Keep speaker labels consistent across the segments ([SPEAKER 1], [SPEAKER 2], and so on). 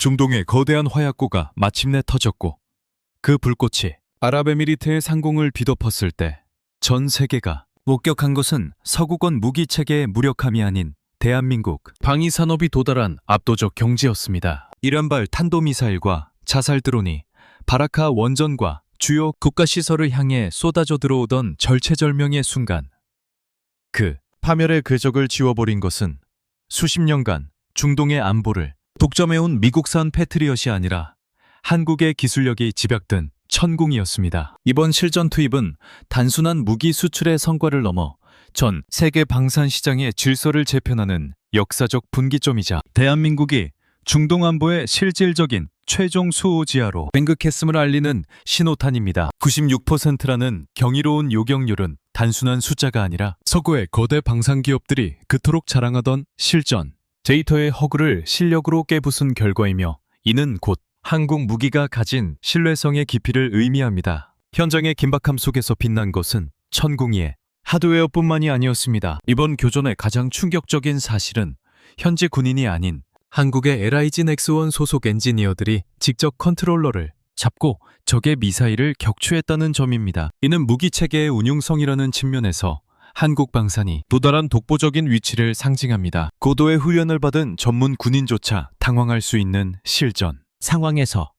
[SPEAKER 1] 중동의 거대한 화약고가 마침내 터졌고 그 불꽃이 아랍에미리트의 상공을 뒤덮었을 때 전 세계가 목격한 것은 서구권 무기 체계의 무력함이 아닌 대한민국 방위 산업이 도달한 압도적 경지였습니다. 이란발 탄도미사일과 자살 드론이 바라카 원전과 주요 국가 시설을 향해 쏟아져 들어오던 절체절명의 순간, 그 파멸의 궤적을 지워버린 것은 수십 년간 중동의 안보를 독점해온 미국산 패트리엇이 아니라 한국의 기술력이 집약된 천궁이었습니다. 이번 실전 투입은 단순한 무기 수출의 성과를 넘어 전 세계 방산 시장의 질서를 재편하는 역사적 분기점이자 대한민국이 중동 안보의 실질적인 최종 수호지하로 맹극했음을 알리는 신호탄입니다. 96%라는 경이로운 요격률은 단순한 숫자가 아니라 서구의 거대 방산 기업들이 그토록 자랑하던 실전, 데이터의 허구를 실력으로 깨부순 결과이며, 이는 곧 한국 무기가 가진 신뢰성의 깊이를 의미합니다. 현장의 긴박함 속에서 빛난 것은 천궁이의 하드웨어뿐만이 아니었습니다. 이번 교전의 가장 충격적인 사실은 현지 군인이 아닌 한국의 LIG 넥스원 소속 엔지니어들이 직접 컨트롤러를 잡고 적의 미사일을 격추했다는 점입니다. 이는 무기체계의 운용성이라는 측면에서 한국 방산이 도달한 독보적인 위치를 상징합니다. 고도의 훈련을 받은 전문 군인조차 당황할 수 있는 실전 상황에서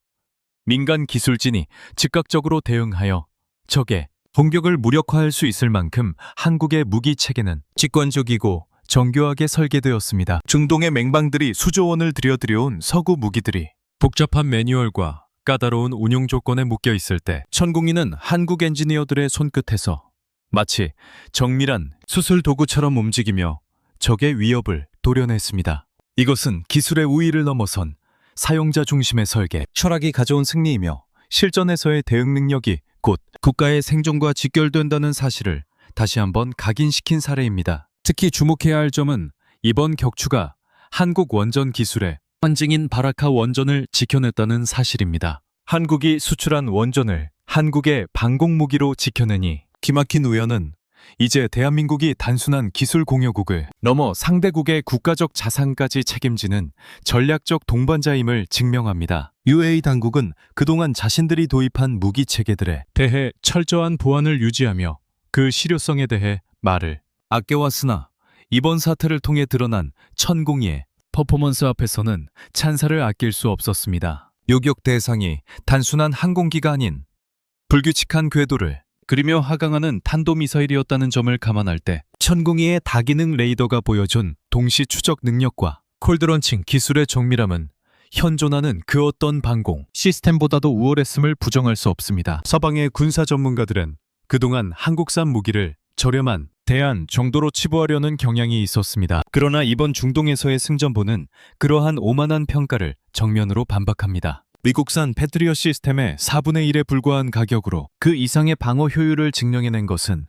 [SPEAKER 1] 민간 기술진이 즉각적으로 대응하여 적의 공격을 무력화할 수 있을 만큼 한국의 무기 체계는 직관적이고 정교하게 설계되었습니다. 중동의 맹방들이 수조 원을 들여온 서구 무기들이 복잡한 매뉴얼과 까다로운 운용 조건에 묶여 있을 때 천궁이는 한국 엔지니어들의 손끝에서 마치 정밀한 수술 도구처럼 움직이며 적의 위협을 도려냈습니다. 이것은 기술의 우위를 넘어선 사용자 중심의 설계, 철학이 가져온 승리이며 실전에서의 대응 능력이 곧 국가의 생존과 직결된다는 사실을 다시 한번 각인시킨 사례입니다. 특히 주목해야 할 점은 이번 격추가 한국 원전 기술의 환증인 바라카 원전을 지켜냈다는 사실입니다. 한국이 수출한 원전을 한국의 방공무기로 지켜내니 기막힌 우연은 이제 대한민국이 단순한 기술 공여국을 넘어 상대국의 국가적 자산까지 책임지는 전략적 동반자임을 증명합니다. UAE 당국은 그동안 자신들이 도입한 무기 체계들에 대해 철저한 보안을 유지하며 그 실효성에 대해 말을 아껴왔으나 이번 사태를 통해 드러난 천궁이의 퍼포먼스 앞에서는 찬사를 아낄 수 없었습니다. 요격 대상이 단순한 항공기가 아닌 불규칙한 궤도를 그리며 하강하는 탄도미사일이었다는 점을 감안할 때 천궁이의 다기능 레이더가 보여준 동시 추적 능력과 콜드런칭 기술의 정밀함은 현존하는 그 어떤 방공 시스템보다도 우월했음을 부정할 수 없습니다. 서방의 군사 전문가들은 그동안 한국산 무기를 저렴한 대안 정도로 치부하려는 경향이 있었습니다. 그러나 이번 중동에서의 승전보는 그러한 오만한 평가를 정면으로 반박합니다. 미국산 패트리엇 시스템의 4분의 1에 불과한 가격으로 그 이상의 방어 효율을 증명해낸 것은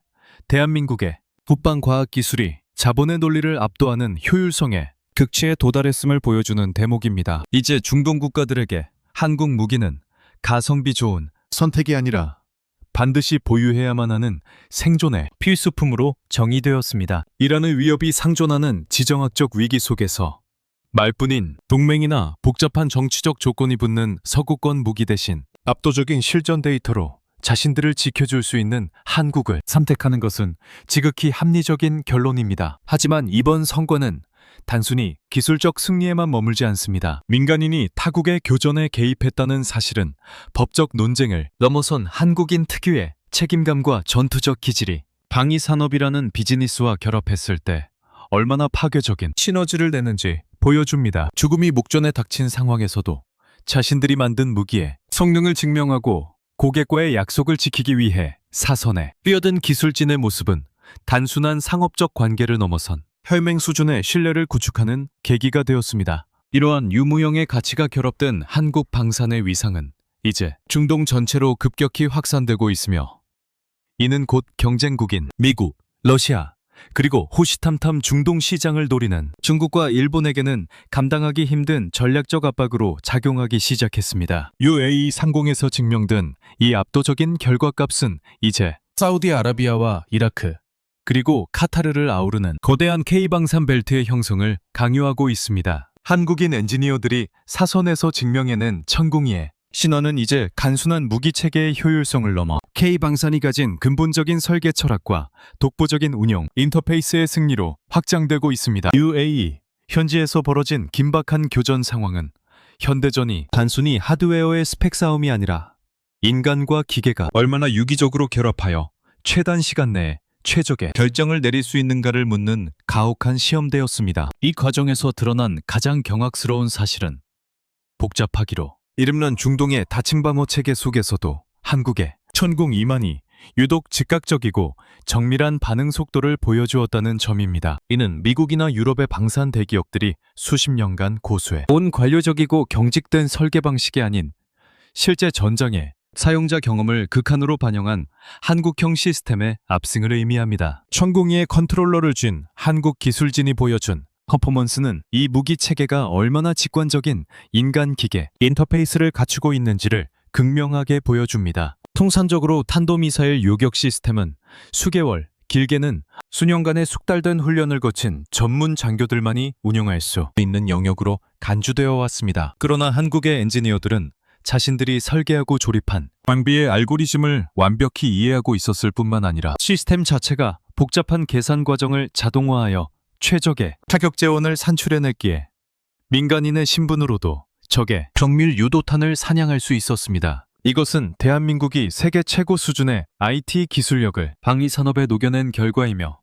[SPEAKER 1] 대한민국의 국방과학기술이 자본의 논리를 압도하는 효율성에 극치에 도달했음을 보여주는 대목입니다. 이제 중동 국가들에게 한국 무기는 가성비 좋은 선택이 아니라 반드시 보유해야만 하는 생존의 필수품으로 정의되었습니다. 이란의 위협이 상존하는 지정학적 위기 속에서 말뿐인 동맹이나 복잡한 정치적 조건이 붙는 서구권 무기 대신 압도적인 실전 데이터로 자신들을 지켜줄 수 있는 한국을 선택하는 것은 지극히 합리적인 결론입니다. 하지만 이번 선거는 단순히 기술적 승리에만 머물지 않습니다. 민간인이 타국의 교전에 개입했다는 사실은 법적 논쟁을 넘어선 한국인 특유의 책임감과 전투적 기질이 방위 산업이라는 비즈니스와 결합했을 때 얼마나 파괴적인 시너지를 내는지 보여줍니다. 죽음이 목전에 닥친 상황에서도 자신들이 만든 무기의 성능을 증명하고 고객과의 약속을 지키기 위해 사선에 뛰어든 기술진의 모습은 단순한 상업적 관계를 넘어선 혈맹 수준의 신뢰를 구축하는 계기가 되었습니다. 이러한 유무형의 가치가 결합된 한국 방산의 위상은 이제 중동 전체로 급격히 확산되고 있으며, 이는 곧 경쟁국인 미국, 러시아, 그리고 호시탐탐 중동 시장을 노리는 중국과 일본에게는 감당하기 힘든 전략적 압박으로 작용하기 시작했습니다. UAE 상공에서 증명된 이 압도적인 결과값은 이제 사우디아라비아와 이라크, 그리고 카타르를 아우르는 거대한 K방산 벨트의 형성을 강요하고 있습니다. 한국인 엔지니어들이 사선에서 증명해낸 천궁이의 신화는 이제 단순한 무기 체계의 효율성을 넘어 K방산이 가진 근본적인 설계 철학과 독보적인 운영 인터페이스의 승리로 확장되고 있습니다. UAE 현지에서 벌어진 긴박한 교전 상황은 현대전이 단순히 하드웨어의 스펙 싸움이 아니라 인간과 기계가 얼마나 유기적으로 결합하여 최단 시간 내에 최적의 결정을 내릴 수 있는가를 묻는 가혹한 시험대였습니다. 이 과정에서 드러난 가장 경악스러운 사실은 복잡하기로 이름난 중동의 다층방어 체계 속에서도 한국의 천궁 2만이 유독 즉각적이고 정밀한 반응 속도를 보여주었다는 점입니다. 이는 미국이나 유럽의 방산 대기업들이 수십 년간 고수해 온 관료적이고 경직된 설계 방식이 아닌 실제 전장의 사용자 경험을 극한으로 반영한 한국형 시스템의 압승을 의미합니다. 천궁이의 컨트롤러를 쥔 한국 기술진이 보여준 퍼포먼스는 이 무기 체계가 얼마나 직관적인 인간-기계 인터페이스를 갖추고 있는지를 극명하게 보여줍니다. 통산적으로 탄도미사일 요격 시스템은 수개월, 길게는 수년간의 숙달된 훈련을 거친 전문 장교들만이 운영할 수 있는 영역으로 간주되어 왔습니다. 그러나 한국의 엔지니어들은 자신들이 설계하고 조립한 장비의 알고리즘을 완벽히 이해하고 있었을 뿐만 아니라 시스템 자체가 복잡한 계산 과정을 자동화하여 최적의 타격 재원을 산출해냈기에 민간인의 신분으로도 적의 정밀 유도탄을 사냥할 수 있었습니다. 이것은 대한민국이 세계 최고 수준의 IT 기술력을 방위산업에 녹여낸 결과이며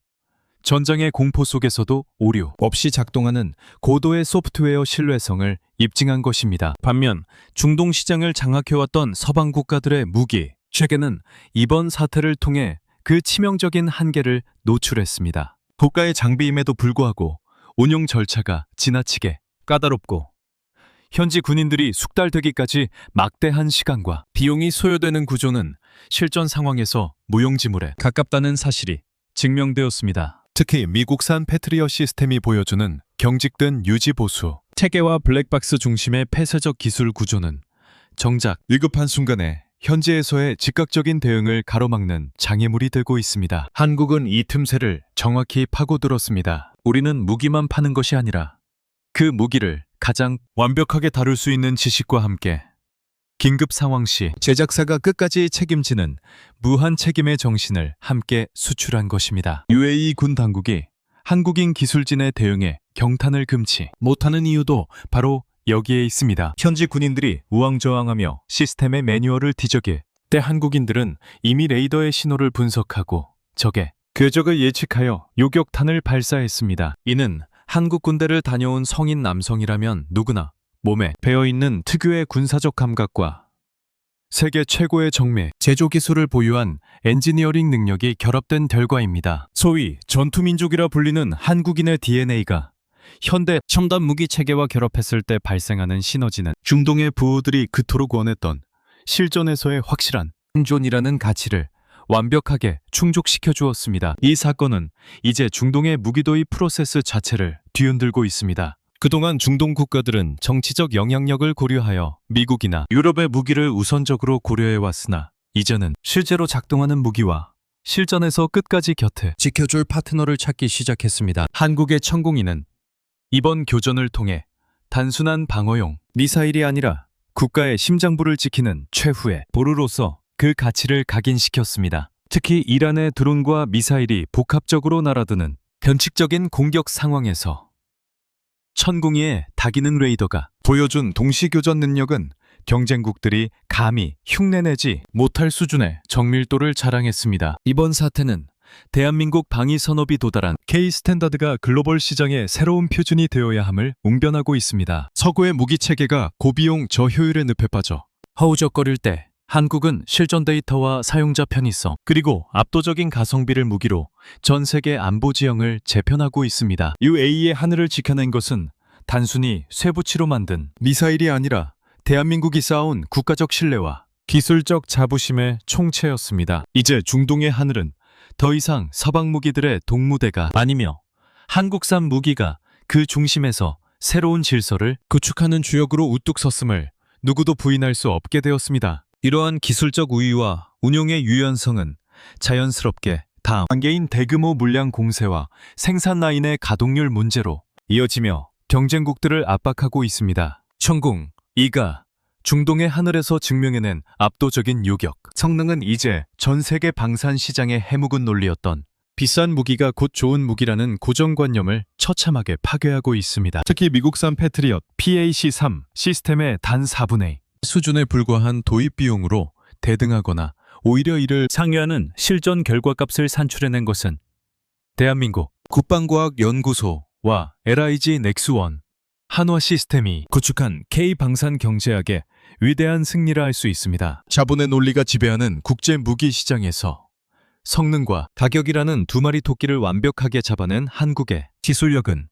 [SPEAKER 1] 전장의 공포 속에서도 오류 없이 작동하는 고도의 소프트웨어 신뢰성을 입증한 것입니다. 반면 중동 시장을 장악해왔던 서방 국가들의 무기 체계는 이번 사태를 통해 그 치명적인 한계를 노출했습니다. 고가의 장비임에도 불구하고 운용 절차가 지나치게 까다롭고 현지 군인들이 숙달되기까지 막대한 시간과 비용이 소요되는 구조는 실전 상황에서 무용지물에 가깝다는 사실이 증명되었습니다. 특히 미국산 패트리어 시스템이 보여주는 경직된 유지보수, 체계와 블랙박스 중심의 폐쇄적 기술 구조는 정작 위급한 순간에 현지에서의 즉각적인 대응을 가로막는 장애물이 되고 있습니다. 한국은 이 틈새를 정확히 파고들었습니다. 우리는 무기만 파는 것이 아니라 그 무기를 가장 완벽하게 다룰 수 있는 지식과 함께 긴급 상황 시 제작사가 끝까지 책임지는 무한 책임의 정신을 함께 수출한 것입니다. UAE 군 당국이 한국인 기술진의 대응에 경탄을 금치 못하는 이유도 바로 여기에 있습니다. 현지 군인들이 우왕좌왕하며 시스템의 매뉴얼을 뒤적일 때 한국인들은 이미 레이더의 신호를 분석하고 적의 궤적을 예측하여 요격탄을 발사했습니다. 이는 한국 군대를 다녀온 성인 남성이라면 누구나 몸에 배어있는 특유의 군사적 감각과 세계 최고의 정밀 제조 기술을 보유한 엔지니어링 능력이 결합된 결과입니다. 소위 전투민족이라 불리는 한국인의 DNA가 현대 첨단 무기 체계와 결합했을 때 발생하는 시너지는 중동의 부호들이 그토록 원했던 실전에서의 확실한 생존이라는 가치를 완벽하게 충족시켜 주었습니다. 이 사건은 이제 중동의 무기 도입 프로세스 자체를 뒤흔들고 있습니다. 그동안 중동 국가들은 정치적 영향력을 고려하여 미국이나 유럽의 무기를 우선적으로 고려해왔으나 이제는 실제로 작동하는 무기와 실전에서 끝까지 곁에 지켜줄 파트너를 찾기 시작했습니다. 한국의 천궁이는 이번 교전을 통해 단순한 방어용 미사일이 아니라 국가의 심장부를 지키는 최후의 보루로서 그 가치를 각인시켰습니다. 특히 이란의 드론과 미사일이 복합적으로 날아드는 변칙적인 공격 상황에서 천궁이의 다기능 레이더가 보여준 동시교전 능력은 경쟁국들이 감히 흉내내지 못할 수준의 정밀도를 자랑했습니다. 이번 사태는 대한민국 방위 산업이 도달한 K-스탠다드가 글로벌 시장의 새로운 표준이 되어야 함을 웅변하고 있습니다. 서구의 무기 체계가 고비용 저효율의 늪에 빠져 허우적거릴 때 한국은 실전 데이터와 사용자 편의성 그리고 압도적인 가성비를 무기로 전 세계 안보 지형을 재편하고 있습니다. UAE의 하늘을 지켜낸 것은 단순히 쇠붙이로 만든 미사일이 아니라 대한민국이 쌓아온 국가적 신뢰와 기술적 자부심의 총체였습니다. 이제 중동의 하늘은 더 이상 서방 무기들의 동무대가 아니며 한국산 무기가 그 중심에서 새로운 질서를 구축하는 주역으로 우뚝 섰음을 누구도 부인할 수 없게 되었습니다. 이러한 기술적 우위와 운용의 유연성은 자연스럽게 다음 단계인 대규모 물량 공세와 생산 라인의 가동률 문제로 이어지며 경쟁국들을 압박하고 있습니다. 천궁, 이가, 중동의 하늘에서 증명해낸 압도적인 요격. 성능은 이제 전 세계 방산 시장의 해묵은 논리였던 비싼 무기가 곧 좋은 무기라는 고정관념을 처참하게 파괴하고 있습니다. 특히 미국산 패트리엇 PAC-3 시스템의 단 4분의 1 수준에 불과한 도입 비용으로 대등하거나 오히려 이를 상회하는 실전 결과값을 산출해낸 것은 대한민국 국방과학연구소와 LIG 넥스원 한화 시스템이 구축한 K방산 경제학의 위대한 승리라 할 수 있습니다. 자본의 논리가 지배하는 국제 무기 시장에서 성능과 가격이라는 두 마리 토끼를 완벽하게 잡아낸 한국의 기술력은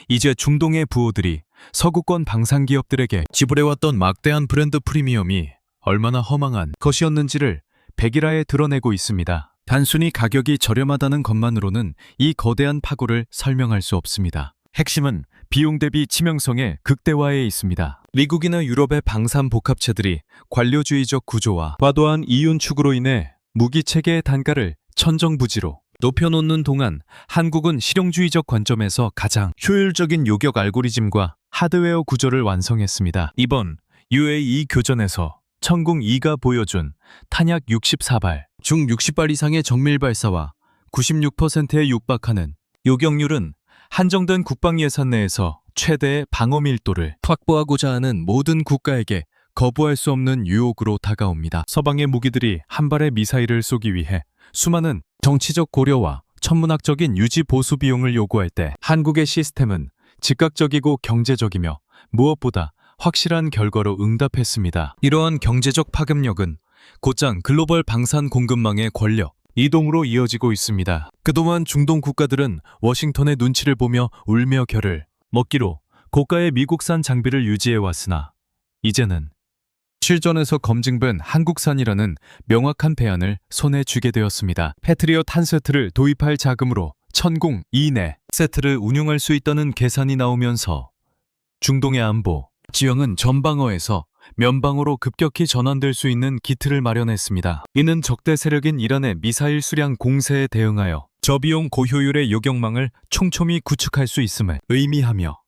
[SPEAKER 1] 이제 중동의 부호들이 서구권 방산 기업들에게 지불해왔던 막대한 브랜드 프리미엄이 얼마나 허망한 것이었는지를 백일하에 드러내고 있습니다. 단순히 가격이 저렴하다는 것만으로는 이 거대한 파고를 설명할 수 없습니다. 핵심은 비용 대비 치명성의 극대화에 있습니다. 미국이나 유럽의 방산 복합체들이 관료주의적 구조와 과도한 이윤 추구로 인해 무기 체계의 단가를 천정부지로 높여놓는 동안 한국은 실용주의적 관점에서 가장 효율적인 요격 알고리즘과 하드웨어 구조를 완성했습니다. 이번 UAE 교전에서 천궁 2가 보여준 탄약 64발, 중 60발 이상의 정밀 발사와 96%에 육박하는 요격률은 한정된 국방 예산 내에서 최대의 방어 밀도를 확보하고자 하는 모든 국가에게 거부할 수 없는 유혹으로 다가옵니다. 서방의 무기들이 한 발의 미사일을 쏘기 위해 수많은 정치적 고려와 천문학적인 유지 보수 비용을 요구할 때 한국의 시스템은 즉각적이고 경제적이며 무엇보다 확실한 결과로 응답했습니다. 이러한 경제적 파급력은 곧장 글로벌 방산 공급망의 권력, 이동으로 이어지고 있습니다. 그동안 중동 국가들은 워싱턴의 눈치를 보며 울며 겨를 먹기로 고가의 미국산 장비를 유지해왔으나 이제는 실전에서 검증된 한국산이라는 명확한 대안을 손에 쥐게 되었습니다. 패트리엇 한 세트를 도입할 자금으로 천궁 2내 세트를 운용할 수 있다는 계산이 나오면서 중동의 안보 지형은 전방어에서 면방으로 급격히 전환될 수 있는 기틀을 마련했습니다. 이는 적대 세력인 이란의 미사일 수량 공세에 대응하여 저비용 고효율의 요격망을 촘촘히 구축할 수 있음을 의미하며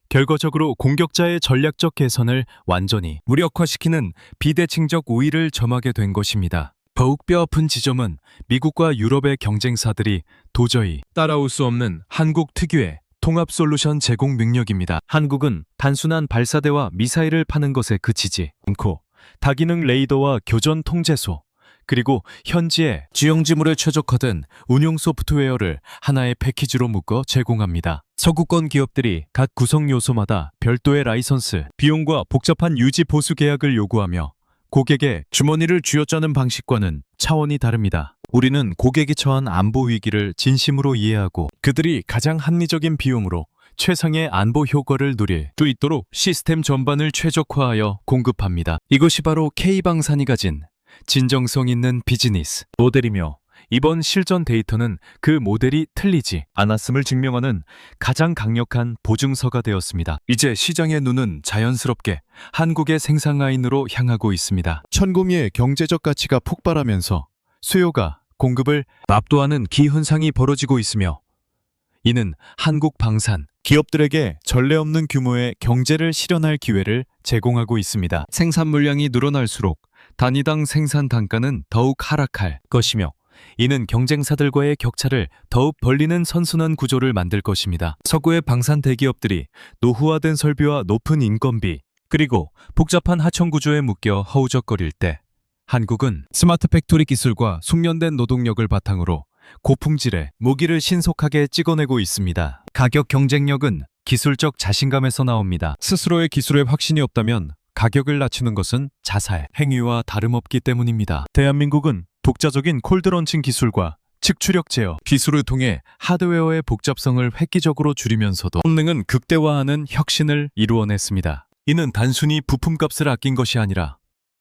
[SPEAKER 1] 결과적으로 공격자의 전략적 개선을 완전히 무력화시키는 비대칭적 우위를 점하게 된 것입니다. 더욱 뼈아픈 지점은 미국과 유럽의 경쟁사들이 도저히 따라올 수 없는 한국 특유의 통합 솔루션 제공 능력입니다. 한국은 단순한 발사대와 미사일을 파는 것에 그치지 않고 다기능 레이더와 교전 통제소, 그리고 현지의 지형지물에 최적화된 운용 소프트웨어를 하나의 패키지로 묶어 제공합니다. 서구권 기업들이 각 구성 요소마다 별도의 라이선스, 비용과 복잡한 유지 보수 계약을 요구하며 고객의 주머니를 쥐어짜는 방식과는 차원이 다릅니다. 우리는 고객이 처한 안보 위기를 진심으로 이해하고 그들이 가장 합리적인 비용으로 최상의 안보 효과를 누릴 수 있도록 시스템 전반을 최적화하여 공급합니다. 이것이 바로 K방산이 가진 진정성 있는 비즈니스 모델이며 이번 실전 데이터는 그 모델이 틀리지 않았음을 증명하는 가장 강력한 보증서가 되었습니다. 이제 시장의 눈은 자연스럽게 한국의 생산 라인으로 향하고 있습니다. 천궁의 경제적 가치가 폭발하면서 수요가 공급을 압도하는 기현상이 벌어지고 있으며 이는 한국 방산 기업들에게 전례 없는 규모의 경제를 실현할 기회를 제공하고 있습니다. 생산 물량이 늘어날수록 단위당 생산 단가는 더욱 하락할 것이며 이는 경쟁사들과의 격차를 더욱 벌리는 선순환 구조를 만들 것입니다. 서구의 방산 대기업들이 노후화된 설비와 높은 인건비 그리고 복잡한 하청 구조에 묶여 허우적거릴 때 한국은 스마트 팩토리 기술과 숙련된 노동력을 바탕으로 고품질의 무기를 신속하게 찍어내고 있습니다. 가격 경쟁력은 기술적 자신감에서 나옵니다. 스스로의 기술에 확신이 없다면 가격을 낮추는 것은 자살 행위와 다름없기 때문입니다. 대한민국은 독자적인 콜드런칭 기술과 측추력 제어 기술을 통해 하드웨어의 복잡성을 획기적으로 줄이면서도 성능은 극대화하는 혁신을 이루어냈습니다. 이는 단순히 부품값을 아낀 것이 아니라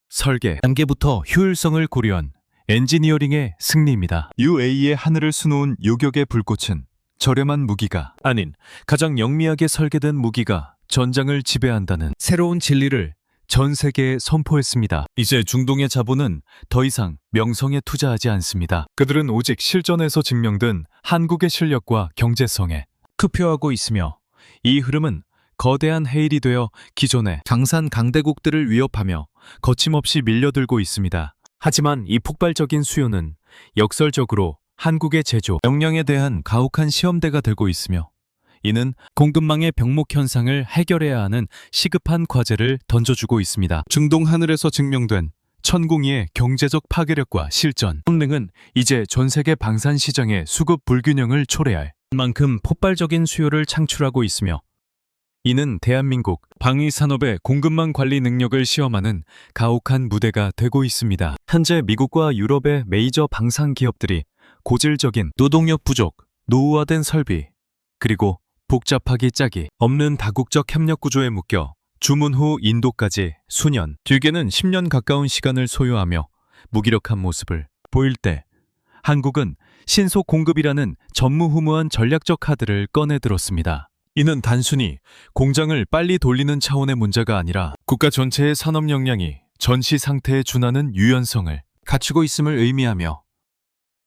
[SPEAKER 1] 설계 단계부터 효율성을 고려한 엔지니어링의 승리입니다. UAE의 하늘을 수놓은 요격의 불꽃은 저렴한 무기가 아닌 가장 영리하게 설계된 무기가 전장을 지배한다는 새로운 진리를 전 세계에 선포했습니다. 이제 중동의 자본은 더 이상 명성에 투자하지 않습니다. 그들은 오직 실전에서 증명된 한국의 실력과 경제성에 투표하고 있으며 이 흐름은 거대한 해일이 되어 기존의 강산 강대국들을 위협하며 거침없이 밀려들고 있습니다. 하지만 이 폭발적인 수요는 역설적으로 한국의 제조 역량에 대한 가혹한 시험대가 되고 있으며, 이는 공급망의 병목 현상을 해결해야 하는 시급한 과제를 던져주고 있습니다. 중동 하늘에서 증명된 천공이의 경제적 파괴력과 실전, 성능은 이제 전 세계 방산 시장의 수급 불균형을 초래할 만큼 폭발적인 수요를 창출하고 있으며, 이는 대한민국 방위 산업의 공급망 관리 능력을 시험하는 가혹한 무대가 되고 있습니다. 현재 미국과 유럽의 메이저 방산 기업들이 고질적인 노동력 부족, 노후화된 설비, 그리고 복잡하기 짝이 없는 다국적 협력 구조에 묶여 주문 후 인도까지 수년, 길게는 10년 가까운 시간을 소요하며 무기력한 모습을 보일 때, 한국은 신속 공급이라는 전무후무한 전략적 카드를 꺼내들었습니다. 이는 단순히 공장을 빨리 돌리는 차원의 문제가 아니라 국가 전체의 산업 역량이 전시 상태에 준하는 유연성을 갖추고 있음을 의미하며,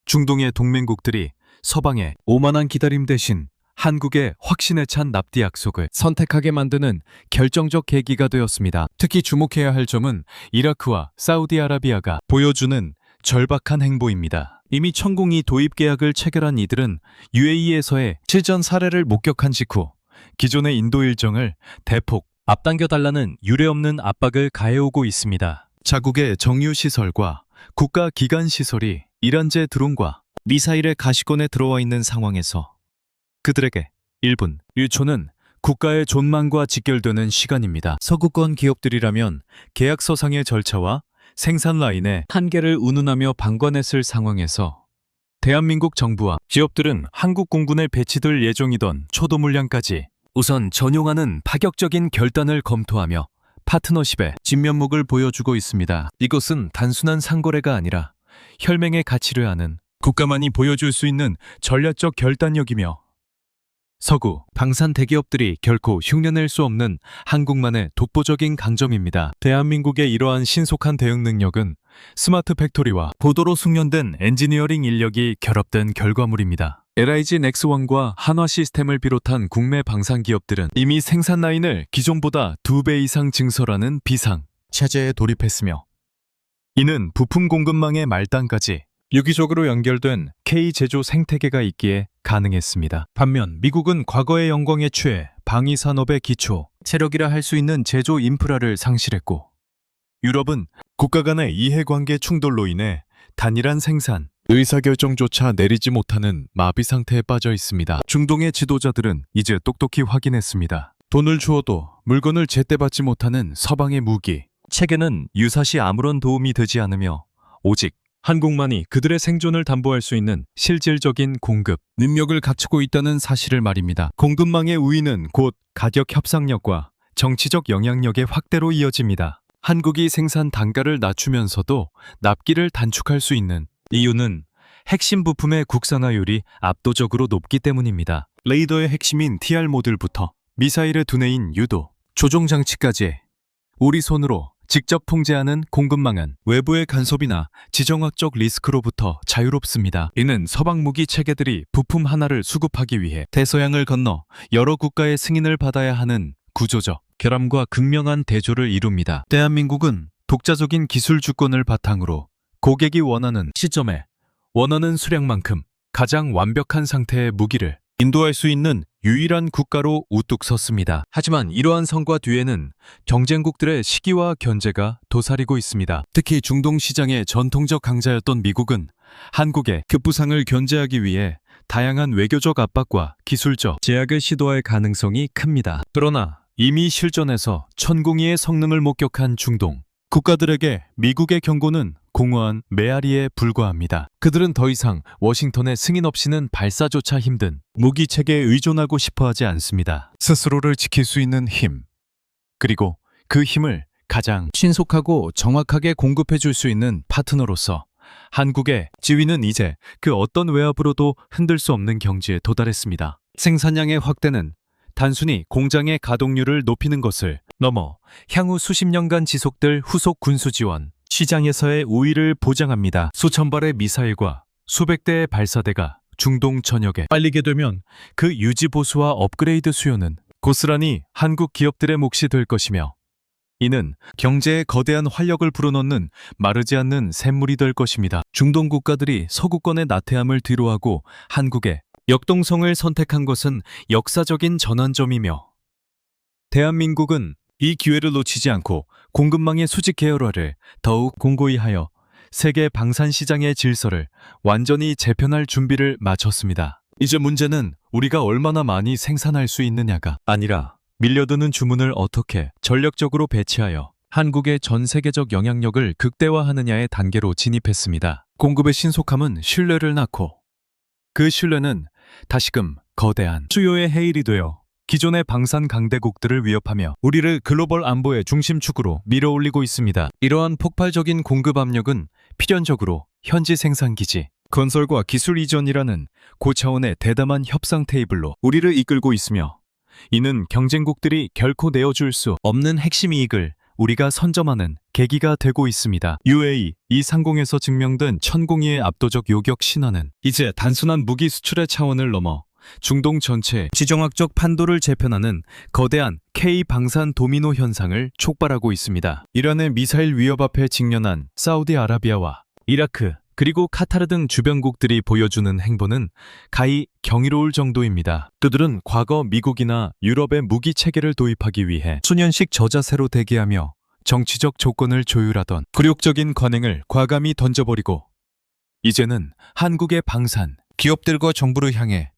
[SPEAKER 1] 중동의 동맹국들이 서방의 오만한 기다림 대신 한국의 확신에 찬 납디 약속을 선택하게 만드는 결정적 계기가 되었습니다. 특히 주목해야 할 점은 이라크와 사우디아라비아가 보여주는 절박한 행보입니다. 이미 천공이 도입 계약을 체결한 이들은 UAE에서의 실전 사례를 목격한 직후 기존의 인도 일정을 대폭 앞당겨달라는 유례없는 압박을 가해오고 있습니다. 자국의 정유시설과 국가기관시설이 이란제 드론과 미사일의 가시권에 들어와 있는 상황에서 그들에게 1분 1초는 국가의 존망과 직결되는 시간입니다. 서구권 기업들이라면 계약서상의 절차와 생산 라인의 한계를 운운하며 방관했을 상황에서 대한민국 정부와 기업들은 한국 공군에 배치될 예정이던 초도 물량까지 우선 전용하는 파격적인 결단을 검토하며 파트너십의 진면목을 보여주고 있습니다. 이것은 단순한 상거래가 아니라 혈맹의 가치를 아는 국가만이 보여줄 수 있는 전략적 결단력이며, 서구 방산 대기업들이 결코 흉내낼 수 없는 한국만의 독보적인 강점입니다. 대한민국의 이러한 신속한 대응 능력은 스마트 팩토리와 고도로 숙련된 엔지니어링 인력이 결합된 결과물입니다. LIG 넥스원과 한화 시스템을 비롯한 국내 방산 기업들은 이미 생산 라인을 기존보다 2배 이상 증설하는 비상 체제에 돌입했으며, 이는 부품 공급망의 말단까지 유기적으로 연결된 K제조 생태계가 있기에 가능했습니다. 반면 미국은 과거의 영광에 취해 방위 산업의 기초, 체력이라 할 수 있는 제조 인프라를 상실했고, 유럽은 국가 간의 이해관계 충돌로 인해 단일한 생산, 의사결정조차 내리지 못하는 마비 상태에 빠져 있습니다. 중동의 지도자들은 이제 똑똑히 확인했습니다. 돈을 주어도 물건을 제때 받지 못하는 서방의 무기 체계는 유사시 아무런 도움이 되지 않으며, 오직 한국만이 그들의 생존을 담보할 수 있는 실질적인 공급 능력을 갖추고 있다는 사실을 말입니다. 공급망의 우위는 곧 가격 협상력과 정치적 영향력의 확대로 이어집니다. 한국이 생산 단가를 낮추면서도 납기를 단축할 수 있는 이유는 핵심 부품의 국산화율이 압도적으로 높기 때문입니다. 레이더의 핵심인 TR 모듈부터 미사일의 두뇌인 유도, 조종 장치까지 우리 손으로 직접 통제하는 공급망은 외부의 간섭이나 지정학적 리스크로부터 자유롭습니다. 이는 서방 무기 체계들이 부품 하나를 수급하기 위해 대서양을 건너 여러 국가의 승인을 받아야 하는 구조적 결함과 극명한 대조를 이룹니다. 대한민국은 독자적인 기술 주권을 바탕으로 고객이 원하는 시점에 원하는 수량만큼 가장 완벽한 상태의 무기를 인도할 수 있는 유일한 국가로 우뚝 섰습니다. 하지만 이러한 성과 뒤에는 경쟁국들의 시기와 견제가 도사리고 있습니다. 특히 중동 시장의 전통적 강자였던 미국은 한국의 급부상을 견제하기 위해 다양한 외교적 압박과 기술적 제약을 시도할 가능성이 큽니다. 그러나 이미 실전에서 천공이의 성능을 목격한 중동 국가들에게 미국의 경고는 공허한 메아리에 불과합니다. 그들은 더 이상 워싱턴의 승인 없이는 발사조차 힘든 무기체계에 의존하고 싶어하지 않습니다. 스스로를 지킬 수 있는 힘, 그리고 그 힘을 가장 신속하고 정확하게 공급해 줄 수 있는 파트너로서 한국의 지위는 이제 그 어떤 외압으로도 흔들 수 없는 경지에 도달했습니다. 생산량의 확대는 단순히 공장의 가동률을 높이는 것을 넘어 향후 수십 년간 지속될 후속 군수 지원, 시장에서의 우위를 보장합니다. 수천 발의 미사일과 수백 대의 발사대가 중동 전역에 빨리게 되면 그 유지 보수와 업그레이드 수요는 고스란히 한국 기업들의 몫이 될 것이며 이는 경제에 거대한 활력을 불어넣는 마르지 않는 샘물이 될 것입니다. 중동 국가들이 서구권의 나태함을 뒤로하고 한국의 역동성을 선택한 것은 역사적인 전환점이며 대한민국은 이 기회를 놓치지 않고 공급망의 수직 계열화를 더욱 공고히 하여 세계 방산 시장의 질서를 완전히 재편할 준비를 마쳤습니다. 이제 문제는 우리가 얼마나 많이 생산할 수 있느냐가 아니라 밀려드는 주문을 어떻게 전략적으로 배치하여 한국의 전 세계적 영향력을 극대화하느냐의 단계로 진입했습니다. 공급의 신속함은 신뢰를 낳고 그 신뢰는 다시금 거대한 수요의 해일이 되어 기존의 방산 강대국들을 위협하며 우리를 글로벌 안보의 중심축으로 밀어올리고 있습니다. 이러한 폭발적인 공급 압력은 필연적으로 현지 생산기지, 건설과 기술 이전이라는 고차원의 대담한 협상 테이블로 우리를 이끌고 있으며 이는 경쟁국들이 결코 내어줄 수 없는 핵심 이익을 우리가 선점하는 계기가 되고 있습니다. UAE, 이 상공에서 증명된 천공이의 압도적 요격 신화는 이제 단순한 무기 수출의 차원을 넘어 중동 전체의 지정학적 판도를 재편하는 거대한 K-방산 도미노 현상을 촉발하고 있습니다. 이란의 미사일 위협 앞에 직면한 사우디아라비아와 이라크, 그리고 카타르 등 주변국들이 보여주는 행보는 가히 경이로울 정도입니다. 그들은 과거 미국이나 유럽의 무기 체계를 도입하기 위해 수년씩 저자세로 대기하며 정치적 조건을 조율하던 굴욕적인 관행을 과감히 던져버리고 이제는 한국의 방산, 기업들과 정부를 향해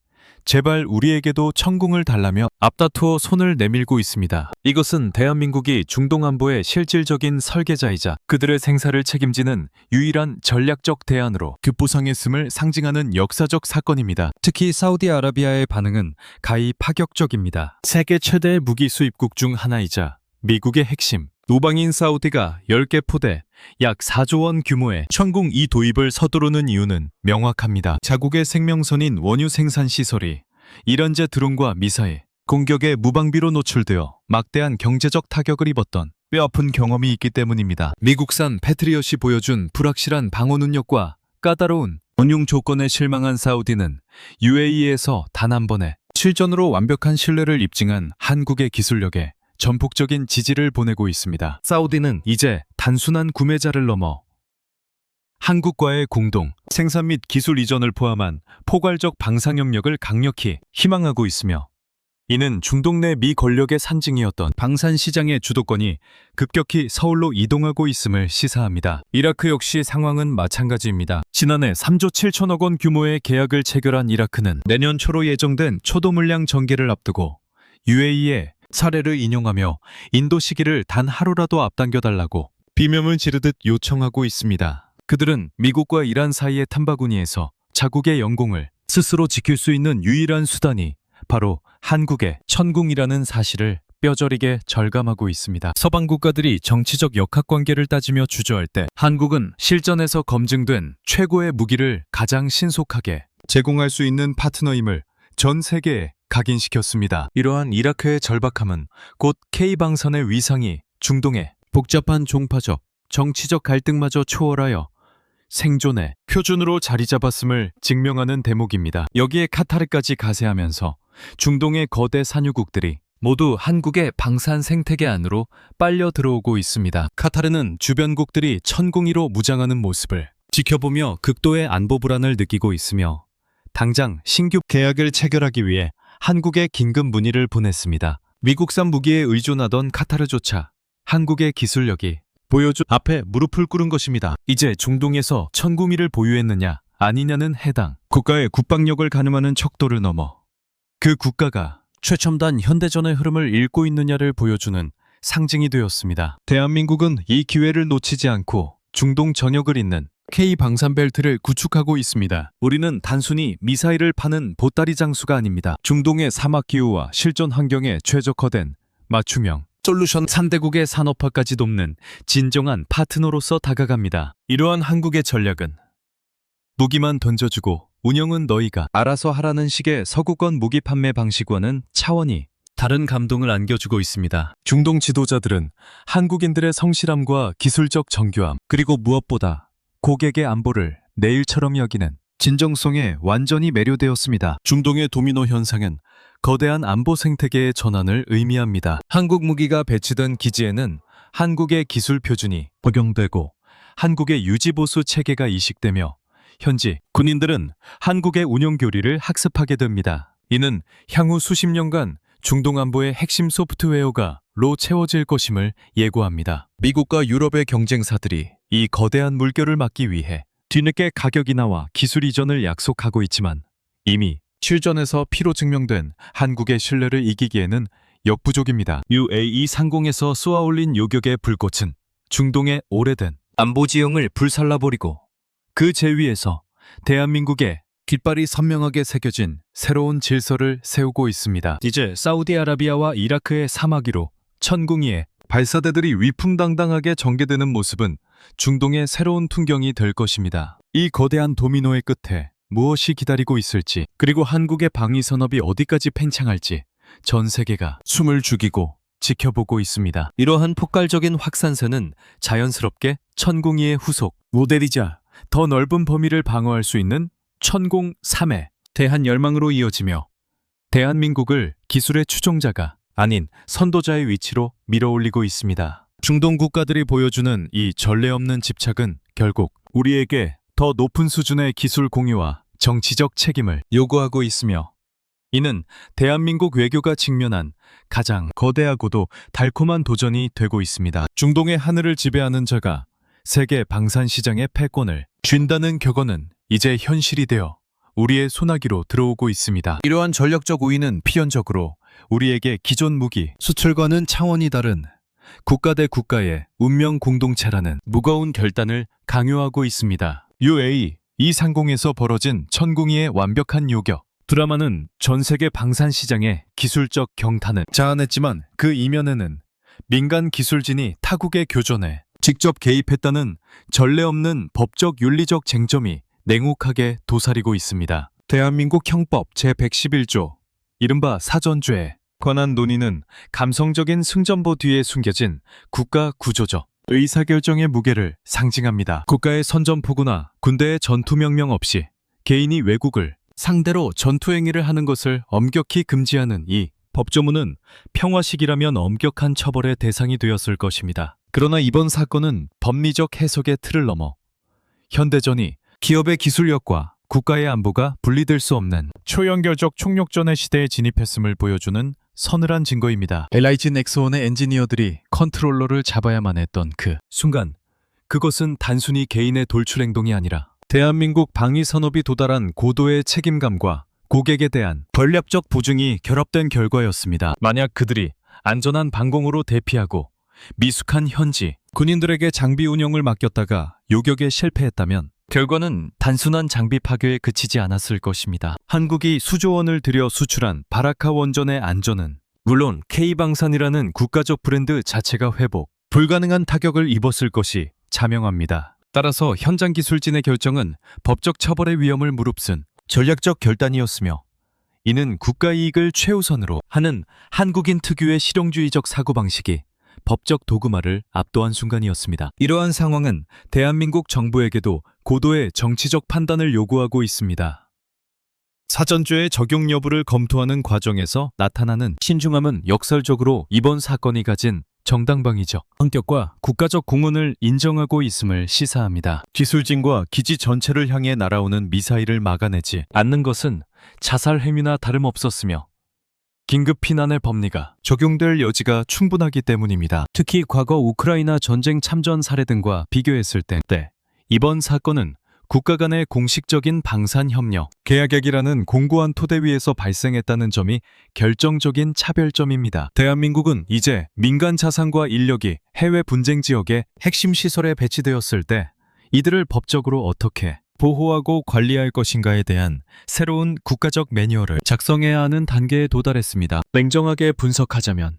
[SPEAKER 1] 제발 우리에게도 천궁을 달라며 앞다투어 손을 내밀고 있습니다. 이것은 대한민국이 중동 안보의 실질적인 설계자이자 그들의 생사를 책임지는 유일한 전략적 대안으로 급부상했음을 상징하는 역사적 사건입니다. 특히 사우디아라비아의 반응은 가히 파격적입니다. 세계 최대 무기 수입국 중 하나이자 미국의 핵심, 우방인 사우디가 10개 포대, 약 4조 원 규모의 천궁 2 도입을 서두르는 이유는 명확합니다. 자국의 생명선인 원유 생산 시설이 이란제 드론과 미사일, 공격에 무방비로 노출되어 막대한 경제적 타격을 입었던 뼈아픈 경험이 있기 때문입니다. 미국산 패트리엇이 보여준 불확실한 방어 능력과 까다로운 운용 조건에 실망한 사우디는 UAE에서 단 한 번의 실전으로 완벽한 신뢰를 입증한 한국의 기술력에 전폭적인 지지를 보내고 있습니다. 사우디는 이제 단순한 구매자를 넘어 한국과의 공동 생산 및 기술 이전을 포함한 포괄적 방산 협력을 강력히 희망하고 있으며 이는 중동 내 미 권력의 산증이었던 방산 시장의 주도권이 급격히 서울로 이동하고 있음을 시사합니다. 이라크 역시 상황은 마찬가지입니다. 지난해 3조 7천억 원 규모의 계약을 체결한 이라크는 내년 초로 예정된 초도 물량 전개를 앞두고 UAE의 사례를 인용하며 인도 시기를 단 하루라도 앞당겨달라고 비명을 지르듯 요청하고 있습니다. 그들은 미국과 이란 사이의 탐바구니에서 자국의 영공을 스스로 지킬 수 있는 유일한 수단이 바로 한국의 천궁이라는 사실을 뼈저리게 절감하고 있습니다. 서방 국가들이 정치적 역학관계를 따지며 주저할 때 한국은 실전에서 검증된 최고의 무기를 가장 신속하게 제공할 수 있는 파트너임을 전 세계에 각인시켰습니다. 이러한 이라크의 절박함은 곧 K방산의 위상이 중동의 복잡한 종파적, 정치적 갈등마저 초월하여 생존의 표준으로 자리 잡았음을 증명하는 대목입니다. 여기에 카타르까지 가세하면서 중동의 거대 산유국들이 모두 한국의 방산 생태계 안으로 빨려 들어오고 있습니다. 카타르는 주변국들이 천궁이로 무장하는 모습을 지켜보며 극도의 안보 불안을 느끼고 있으며 당장 신규 계약을 체결하기 위해 한국에 긴급 문의를 보냈습니다. 미국산 무기에 의존하던 카타르조차 한국의 기술력이 보여준 앞에 무릎을 꿇은 것입니다. 이제 중동에서 천궁이를 보유했느냐 아니냐는 해당 국가의 국방력을 가늠하는 척도를 넘어 그 국가가 최첨단 현대전의 흐름을 읽고 있느냐를 보여주는 상징이 되었습니다. 대한민국은 이 기회를 놓치지 않고 중동 전역을 잇는 K-방산벨트를 구축하고 있습니다. 우리는 단순히 미사일을 파는 보따리 장수가 아닙니다. 중동의 사막기후와 실전 환경에 최적화된 맞춤형 솔루션 3대국의 산업화까지 돕는 진정한 파트너로서 다가갑니다. 이러한 한국의 전략은 무기만 던져주고 운영은 너희가 알아서 하라는 식의 서구권 무기 판매 방식과는 차원이 다른 감동을 안겨주고 있습니다. 중동 지도자들은 한국인들의 성실함과 기술적 정교함, 그리고 무엇보다 고객의 안보를 내일처럼 여기는 진정성에 완전히 매료되었습니다. 중동의 도미노 현상은 거대한 안보 생태계의 전환을 의미합니다. 한국 무기가 배치된 기지에는 한국의 기술 표준이 적용되고 한국의 유지보수 체계가 이식되며 현지 군인들은 한국의 운용 교리를 학습하게 됩니다. 이는 향후 수십 년간 중동 안보의 핵심 소프트웨어가 로 채워질 것임을 예고합니다. 미국과 유럽의 경쟁사들이 이 거대한 물결을 막기 위해 뒤늦게 가격 인하와 기술 이전을 약속하고 있지만 이미 실전에서 피로 증명된 한국의 신뢰를 이기기에는 역부족입니다. UAE 상공에서 쏘아올린 요격의 불꽃은 중동의 오래된 안보 지형을 불살라버리고 그 제위에서 대한민국의 깃발이 선명하게 새겨진 새로운 질서를 세우고 있습니다. 이제 사우디아라비아와 이라크의 사마귀로 천궁이의 발사대들이 위풍당당하게 전개되는 모습은 중동의 새로운 풍경이 될 것입니다. 이 거대한 도미노의 끝에 무엇이 기다리고 있을지, 그리고 한국의 방위 산업이 어디까지 팽창할지 전 세계가 숨을 죽이고 지켜보고 있습니다. 이러한 폭발적인 확산세는 자연스럽게 천궁이의 후속 모델이자 더 넓은 범위를 방어할 수 있는 천궁 3의 대한 열망으로 이어지며 대한민국을 기술의 추종자가 아닌 선도자의 위치로 밀어올리고 있습니다. 중동 국가들이 보여주는 이 전례 없는 집착은 결국 우리에게 더 높은 수준의 기술 공유와 정치적 책임을 요구하고 있으며 이는 대한민국 외교가 직면한 가장 거대하고도 달콤한 도전이 되고 있습니다. 중동의 하늘을 지배하는 자가 세계 방산 시장의 패권을 쥔다는 격언은 이제 현실이 되어 우리의 소나기로 들어오고 있습니다. 이러한 전략적 우위는 필연적으로 우리에게 기존 무기 수출과는 차원이 다른 국가 대 국가의 운명 공동체라는 무거운 결단을 강요하고 있습니다. UAE 이 상공에서 벌어진 천궁이의 완벽한 요격. 드라마는 전 세계 방산 시장의 기술적 경탄을 자아냈지만 그 이면에는 민간 기술진이 타국의 교전에 직접 개입했다는 전례 없는 법적 윤리적 쟁점이 냉혹하게 도사리고 있습니다. 대한민국 형법 제111조 이른바 사전죄에 관한 논의는 감성적인 승전보 뒤에 숨겨진 국가 구조적 의사결정의 무게를 상징합니다. 국가의 선전포고나 군대의 전투명령 없이 개인이 외국을 상대로 전투행위를 하는 것을 엄격히 금지하는 이 법조문은 평화식이라면 엄격한 처벌의 대상이 되었을 것입니다. 그러나 이번 사건은 법리적 해석의 틀을 넘어 현대전이 기업의 기술력과 국가의 안보가 분리될 수 없는 초연결적 총력전의 시대에 진입했음을 보여주는 서늘한 증거입니다. LIG 넥스원의 엔지니어들이 컨트롤러를 잡아야만 했던 그 순간, 그것은 단순히 개인의 돌출 행동이 아니라 대한민국 방위 산업이 도달한 고도의 책임감과 고객에 대한 전략적 보증이 결합된 결과였습니다. 만약 그들이 안전한 방공으로 대피하고 미숙한 현지 군인들에게 장비 운영을 맡겼다가 요격에 실패했다면 결과는 단순한 장비 파괴에 그치지 않았을 것입니다. 한국이 수조 원을 들여 수출한 바라카 원전의 안전은 물론 K방산이라는 국가적 브랜드 자체가 회복 불가능한 타격을 입었을 것이 자명합니다. 따라서 현장 기술진의 결정은 법적 처벌의 위험을 무릅쓴 전략적 결단이었으며 이는 국가 이익을 최우선으로 하는 한국인 특유의 실용주의적 사고방식이 법적 도구마를 압도한 순간이었습니다. 이러한 상황은 대한민국 정부에게도 고도의 정치적 판단을 요구하고 있습니다. 사전죄의 적용 여부를 검토하는 과정에서 나타나는 신중함은 역설적으로 이번 사건이 가진 정당방위적 성격과 국가적 공헌을 인정하고 있음을 시사합니다. 기술진과 기지 전체를 향해 날아오는 미사일을 막아내지 않는 것은 자살 행위나 다름없었으며 긴급 피난의 법리가 적용될 여지가 충분하기 때문입니다. 특히 과거 우크라이나 전쟁 참전 사례 등과 비교했을 때 이번 사건은 국가 간의 공식적인 방산협력, 계약액이라는 공고한 토대 위에서 발생했다는 점이 결정적인 차별점입니다. 대한민국은 이제 민간 자산과 인력이 해외 분쟁 지역의 핵심 시설에 배치되었을 때 이들을 법적으로 어떻게 보호하고 관리할 것인가에 대한 새로운 국가적 매뉴얼을 작성해야 하는 단계에 도달했습니다. 냉정하게 분석하자면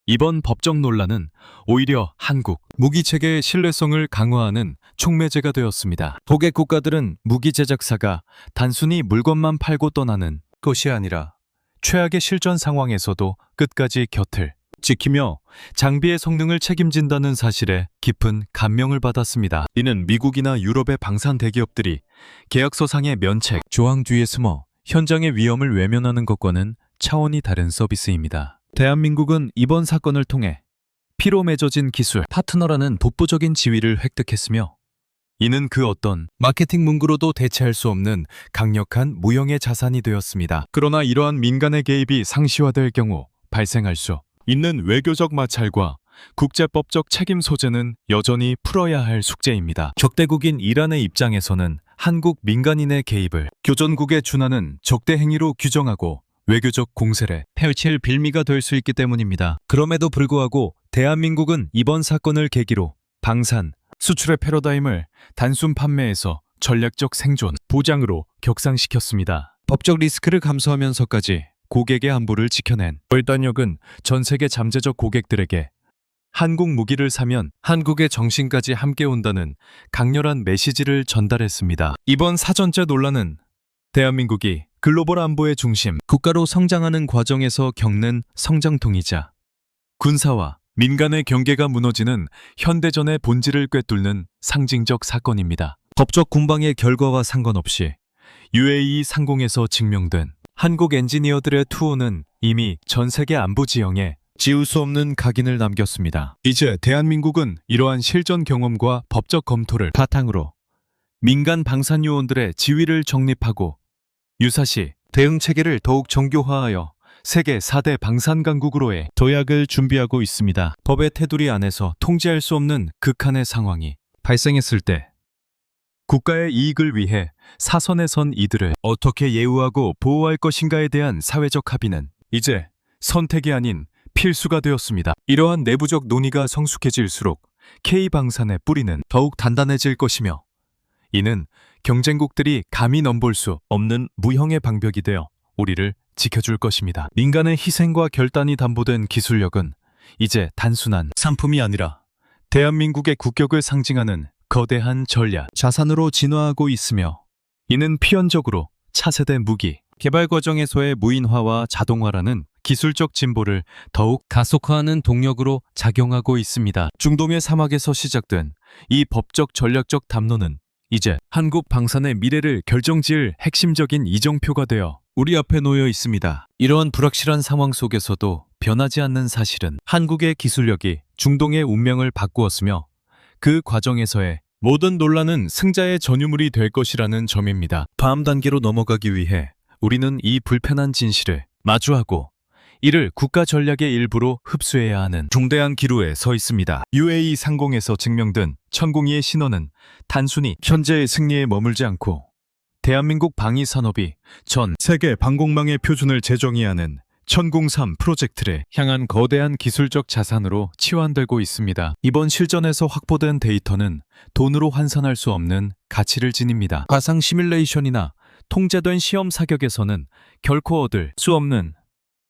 [SPEAKER 1] 이번 법적 논란은 오히려 한국 무기체계의 신뢰성을 강화하는 촉매제가 되었습니다. 독일 국가들은 무기 제작사가 단순히 물건만 팔고 떠나는 것이 아니라 최악의 실전 상황에서도 끝까지 곁을 지키며 장비의 성능을 책임진다는 사실에 깊은 감명을 받았습니다. 이는 미국이나 유럽의 방산 대기업들이 계약서상의 면책, 조항 뒤에 숨어 현장의 위험을 외면하는 것과는 차원이 다른 서비스입니다. 대한민국은 이번 사건을 통해 피로 맺어진 기술 파트너라는 독보적인 지위를 획득했으며 이는 그 어떤 마케팅 문구로도 대체할 수 없는 강력한 무형의 자산이 되었습니다. 그러나 이러한 민간의 개입이 상시화될 경우 발생할 수 있는 외교적 마찰과 국제법적 책임 소재는 여전히 풀어야 할 숙제입니다. 적대국인 이란의 입장에서는 한국 민간인의 개입을 교전국에 준하는 적대 행위로 규정하고 외교적 공세를 펼칠 빌미가 될 수 있기 때문입니다. 그럼에도 불구하고 대한민국은 이번 사건을 계기로 방산, 수출의 패러다임을 단순 판매에서 전략적 생존, 보장으로 격상시켰습니다. 법적 리스크를 감수하면서까지 고객의 안보를 지켜낸 결단력은 전 세계 잠재적 고객들에게 한국 무기를 사면 한국의 정신까지 함께 온다는 강렬한 메시지를 전달했습니다. 이번 사전제 논란은 대한민국이 글로벌 안보의 중심, 국가로 성장하는 과정에서 겪는 성장통이자 군사와 민간의 경계가 무너지는 현대전의 본질을 꿰뚫는 상징적 사건입니다. 법적 공방의 결과와 상관없이 UAE 상공에서 증명된 한국 엔지니어들의 투혼은 이미 전 세계 안보 지형에 지울 수 없는 각인을 남겼습니다. 이제 대한민국은 이러한 실전 경험과 법적 검토를 바탕으로 민간 방산 요원들의 지위를 정립하고 유사시 대응 체계를 더욱 정교화하여 세계 4대 방산 강국으로의 도약을 준비하고 있습니다. 법의 테두리 안에서 통제할 수 없는 극한의 상황이 발생했을 때 국가의 이익을 위해 사선에 선 이들을 어떻게 예우하고 보호할 것인가에 대한 사회적 합의는 이제 선택이 아닌 필수가 되었습니다. 이러한 내부적 논의가 성숙해질수록 K방산의 뿌리는 더욱 단단해질 것이며 이는 경쟁국들이 감히 넘볼 수 없는 무형의 방벽이 되어 우리를 지켜줄 것입니다. 민간의 희생과 결단이 담보된 기술력은 이제 단순한 상품이 아니라 대한민국의 국격을 상징하는 거대한 전략, 자산으로 진화하고 있으며 이는 필연적으로 차세대 무기, 개발 과정에서의 무인화와 자동화라는 기술적 진보를 더욱 가속화하는 동력으로 작용하고 있습니다. 중동의 사막에서 시작된 이 법적 전략적 담론은 이제 한국 방산의 미래를 결정지을 핵심적인 이정표가 되어 우리 앞에 놓여 있습니다. 이러한 불확실한 상황 속에서도 변하지 않는 사실은 한국의 기술력이 중동의 운명을 바꾸었으며 그 과정에서의 모든 논란은 승자의 전유물이 될 것이라는 점입니다. 다음 단계로 넘어가기 위해 우리는 이 불편한 진실을 마주하고 이를 국가 전략의 일부로 흡수해야 하는 중대한 기로에 서 있습니다. UAE 상공에서 증명된 천공이의 신원은 단순히 현재의 승리에 머물지 않고 대한민국 방위 산업이 전 세계 방공망의 표준을 재정의하는 하는 천공3 프로젝트를 향한 거대한 기술적 자산으로 치환되고 있습니다. 이번 실전에서 확보된 데이터는 돈으로 환산할 수 없는 가치를 지닙니다. 가상 시뮬레이션이나 통제된 시험 사격에서는 결코 얻을 수 없는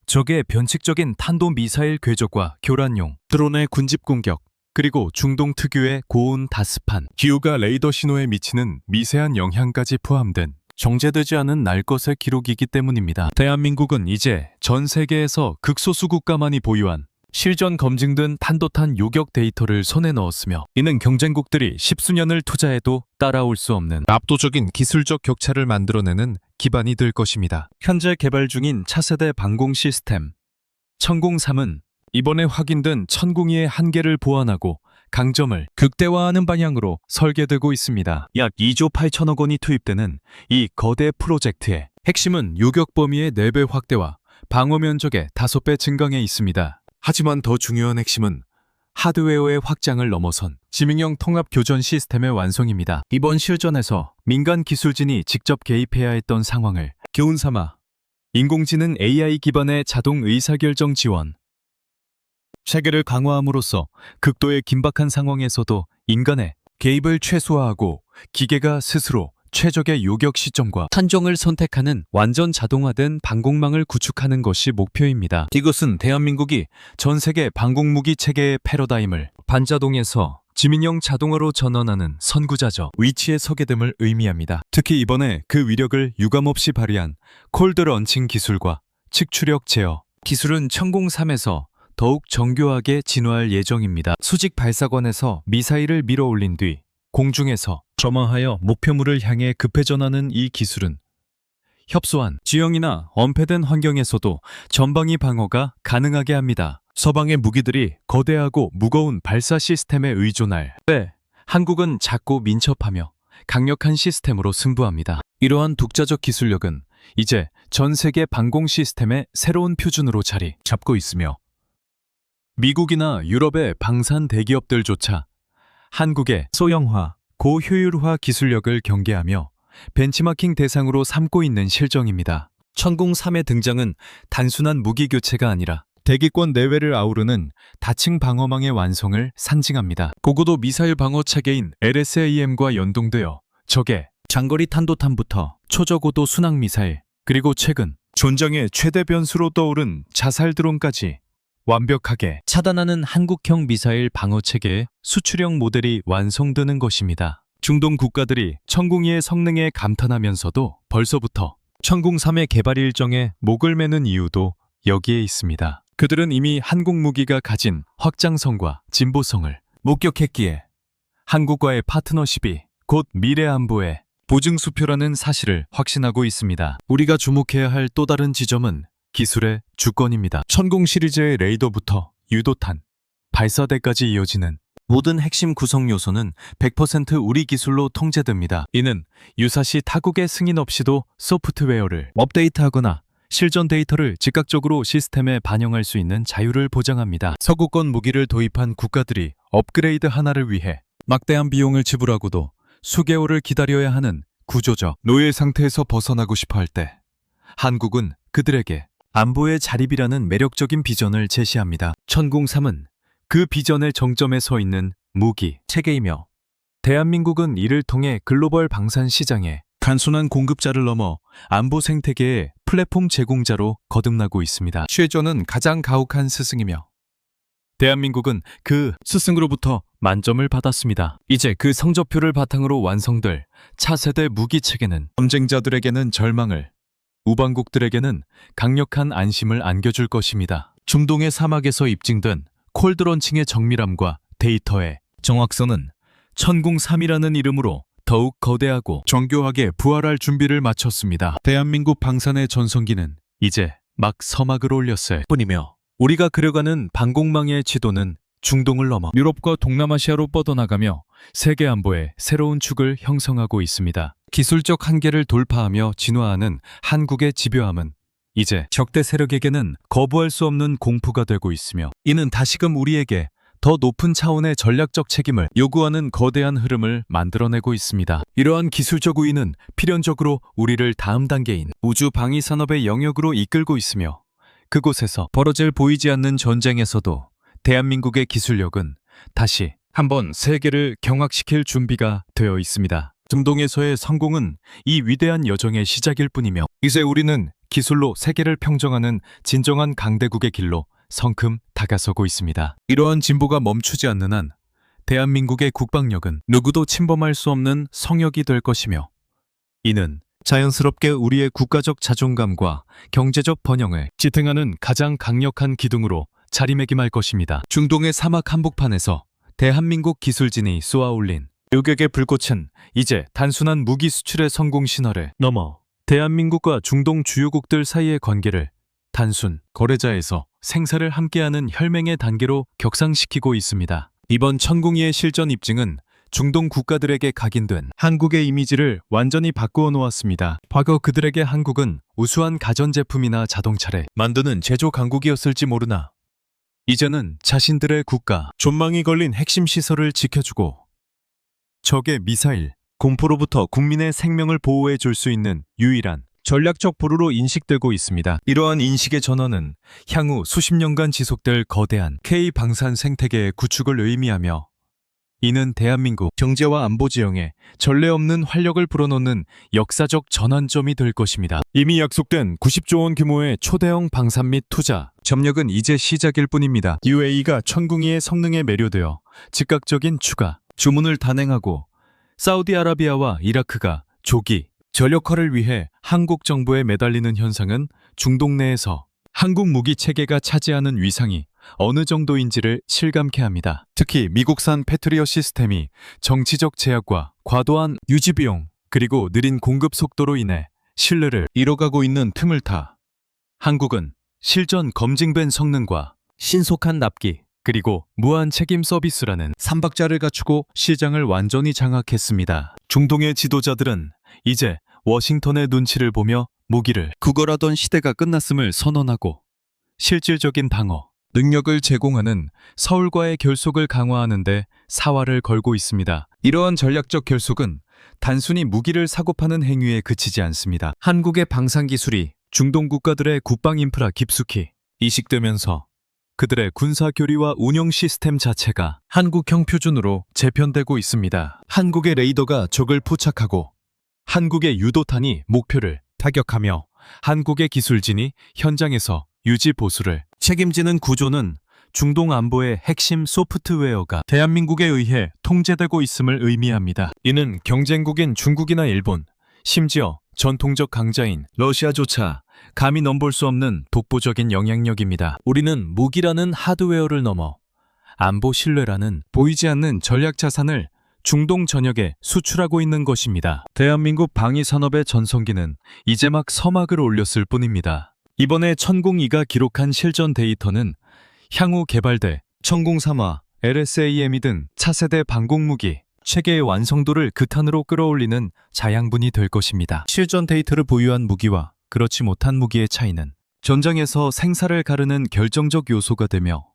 [SPEAKER 1] 적의 변칙적인 탄도미사일 궤적과 교란용, 드론의 군집 공격, 그리고 중동 특유의 고온 다습한 기후가 레이더 신호에 미치는 미세한 영향까지 포함된 정제되지 않은 날것의 기록이기 때문입니다. 대한민국은 이제 전 세계에서 극소수 국가만이 보유한 실전 검증된 탄도탄 요격 데이터를 손에 넣었으며 이는 경쟁국들이 십수년을 투자해도 따라올 수 없는 압도적인 기술적 격차를 만들어내는 기반이 될 것입니다. 현재 개발 중인 차세대 방공 시스템 천공3은 이번에 확인된 천공이의 한계를 보완하고 강점을 극대화하는 방향으로 설계되고 있습니다. 약 2조 8천억 원이 투입되는 이 거대 프로젝트의 핵심은 요격 범위의 4배 확대와 방어 면적의 5배 증강에 있습니다. 하지만 더 중요한 핵심은 하드웨어의 확장을 넘어선 지명형 통합 교전 시스템의 완성입니다. 이번 실전에서 민간 기술진이 직접 개입해야 했던 상황을 교훈 삼아 인공지능 AI 기반의 자동 의사결정 지원, 체계를 강화함으로써 극도의 긴박한 상황에서도 인간의 개입을 최소화하고 기계가 스스로 최적의 요격 시점과 판정을 선택하는 완전 자동화된 방공망을 구축하는 것이 목표입니다. 이것은 대한민국이 전 세계 방공무기 체계의 패러다임을 반자동에서 지민형 자동화로 전환하는 선구자적 위치에 서게 됨을 의미합니다. 특히 이번에 그 위력을 유감없이 발휘한 콜드 런칭 기술과 측추력 제어 기술은 천공3에서 더욱 정교하게 진화할 예정입니다. 수직 발사관에서 미사일을 밀어 올린 뒤 공중에서 점화하여 목표물을 향해 급회전하는 이 기술은 협소한 지형이나 엄폐된 환경에서도 전방위 방어가 가능하게 합니다. 서방의 무기들이 거대하고 무거운 발사 시스템에 의존할 때 한국은 작고 민첩하며 강력한 시스템으로 승부합니다. 이러한 독자적 기술력은 이제 전 세계 방공 시스템의 새로운 표준으로 자리 잡고 있으며 미국이나 유럽의 방산 대기업들조차 한국의 소형화, 고효율화 기술력을 경계하며 벤치마킹 대상으로 삼고 있는 실정입니다. 천공3의 등장은 단순한 무기 교체가 아니라 대기권 내외를 아우르는 다층 방어망의 완성을 상징합니다. 고고도 미사일 방어 체계인 LSAM과 연동되어 적의 장거리 탄도탄부터 초저고도 순항 미사일, 그리고 최근 전장의 최대 변수로 떠오른 자살 드론까지 완벽하게 차단하는 한국형 미사일 방어 체계의 수출형 모델이 완성되는 것입니다. 중동 국가들이 천궁2의 성능에 감탄하면서도 벌써부터 천궁3의 개발 일정에 목을 매는 이유도 여기에 있습니다. 그들은 이미 한국 무기가 가진 확장성과 진보성을 목격했기에 한국과의 파트너십이 곧 미래 안보의 보증수표라는 사실을 확신하고 있습니다. 우리가 주목해야 할 또 다른 지점은 기술의 주권입니다. 천궁 시리즈의 레이더부터 유도탄, 발사대까지 이어지는 모든 핵심 구성 요소는 100% 우리 기술로 통제됩니다. 이는 유사시 타국의 승인 없이도 소프트웨어를 업데이트하거나 실전 데이터를 즉각적으로 시스템에 반영할 수 있는 자유를 보장합니다. 서구권 무기를 도입한 국가들이 업그레이드 하나를 위해 막대한 비용을 지불하고도 수개월을 기다려야 하는 구조적 노예 상태에서 벗어나고 싶어 할 때 한국은 그들에게 안보의 자립이라는 매력적인 비전을 제시합니다. 천궁3은 그 비전의 정점에 서 있는 무기 체계이며 대한민국은 이를 통해 글로벌 방산 시장에 단순한 공급자를 넘어 안보 생태계의 플랫폼 제공자로 거듭나고 있습니다. 최저는 가장 가혹한 스승이며 대한민국은 그 스승으로부터 만점을 받았습니다. 이제 그 성적표를 바탕으로 완성될 차세대 무기 체계는 전쟁자들에게는 절망을, 우방국들에게는 강력한 안심을 안겨줄 것입니다. 중동의 사막에서 입증된 콜드런칭의 정밀함과 데이터의 정확성은 천궁3이라는 이름으로 더욱 거대하고 정교하게 부활할 준비를 마쳤습니다. 대한민국 방산의 전성기는 이제 막 서막을 올렸을 뿐이며 우리가 그려가는 방공망의 지도는 중동을 넘어 유럽과 동남아시아로 뻗어나가며 세계 안보의 새로운 축을 형성하고 있습니다. 기술적 한계를 돌파하며 진화하는 한국의 집요함은 이제 적대 세력에게는 거부할 수 없는 공포가 되고 있으며 이는 다시금 우리에게 더 높은 차원의 전략적 책임을 요구하는 거대한 흐름을 만들어내고 있습니다. 이러한 기술적 우위는 필연적으로 우리를 다음 단계인 우주 방위 산업의 영역으로 이끌고 있으며 그곳에서 벌어질 보이지 않는 전쟁에서도 대한민국의 기술력은 다시 한번 세계를 경악시킬 준비가 되어 있습니다. 중동에서의 성공은 이 위대한 여정의 시작일 뿐이며 이제 우리는 기술로 세계를 평정하는 진정한 강대국의 길로 성큼 다가서고 있습니다. 이러한 진보가 멈추지 않는 한 대한민국의 국방력은 누구도 침범할 수 없는 성역이 될 것이며 이는 자연스럽게 우리의 국가적 자존감과 경제적 번영을 지탱하는 가장 강력한 기둥으로 자리매김할 것입니다. 중동의 사막 한복판에서 대한민국 기술진이 쏘아올린 요격의 불꽃은 이제 단순한 무기 수출의 성공 신화를 넘어 대한민국과 중동 주요국들 사이의 관계를 단순 거래자에서 생사를 함께하는 혈맹의 단계로 격상시키고 있습니다. 이번 천궁2의 실전 입증은 중동 국가들에게 각인된 한국의 이미지를 완전히 바꾸어 놓았습니다. 과거 그들에게 한국은 우수한 가전제품이나 자동차를 만드는 제조 강국이었을지 모르나 이제는 자신들의 국가, 존망이 걸린 핵심 시설을 지켜주고 적의 미사일, 공포로부터 국민의 생명을 보호해 줄 수 있는 유일한 전략적 보루로 인식되고 있습니다. 이러한 인식의 전환은 향후 수십 년간 지속될 거대한 K-방산 생태계의 구축을 의미하며 이는 대한민국 경제와 안보 지형에 전례 없는 활력을 불어넣는 역사적 전환점이 될 것입니다. 이미 약속된 90조 원 규모의 초대형 방산 및 투자, 점력은 이제 시작일 뿐입니다. UAE가 천궁2의 성능에 매료되어 즉각적인 추가, 주문을 단행하고 사우디아라비아와 이라크가 조기, 전력화를 위해 한국 정부에 매달리는 현상은 중동 내에서 한국 무기 체계가 차지하는 위상이 어느 정도인지를 실감케 합니다. 특히 미국산 패트리어 시스템이 정치적 제약과 과도한 유지 비용 그리고 느린 공급 속도로 인해 신뢰를 잃어가고 있는 틈을 타 한국은 실전 검증된 성능과 신속한 납기 그리고 무한 책임 서비스라는 삼박자를 갖추고 시장을 완전히 장악했습니다. 중동의 지도자들은 이제 워싱턴의 눈치를 보며 무기를 구걸하던 시대가 끝났음을 선언하고 실질적인 방어 능력을 제공하는 서울과의 결속을 강화하는 데 사활을 걸고 있습니다. 이러한 전략적 결속은 단순히 무기를 사고 파는 행위에 그치지 않습니다. 한국의 방산 기술이 중동 국가들의 국방 인프라 깊숙이 이식되면서 그들의 군사 교리와 운영 시스템 자체가 한국형 표준으로 재편되고 있습니다. 한국의 레이더가 적을 포착하고 한국의 유도탄이 목표를 타격하며 한국의 기술진이 현장에서 유지 보수를 책임지는 구조는 중동 안보의 핵심 소프트웨어가 대한민국에 의해 통제되고 있음을 의미합니다. 이는 경쟁국인 중국이나 일본, 심지어 전통적 강자인 러시아조차 감히 넘볼 수 없는 독보적인 영향력입니다. 우리는 무기라는 하드웨어를 넘어 안보 신뢰라는 보이지 않는 전략 자산을 중동 전역에 수출하고 있는 것입니다. 대한민국 방위산업의 전성기는 이제 막 서막을 올렸을 뿐입니다. 이번에 천공이가 기록한 실전 데이터는 향후 개발돼 천공3화, LSAM이 등 차세대 방공무기 체계의 완성도를 극한으로 끌어올리는 자양분이 될 것입니다. 실전 데이터를 보유한 무기와 그렇지 못한 무기의 차이는 전장에서 생사를 가르는 결정적 요소가 되며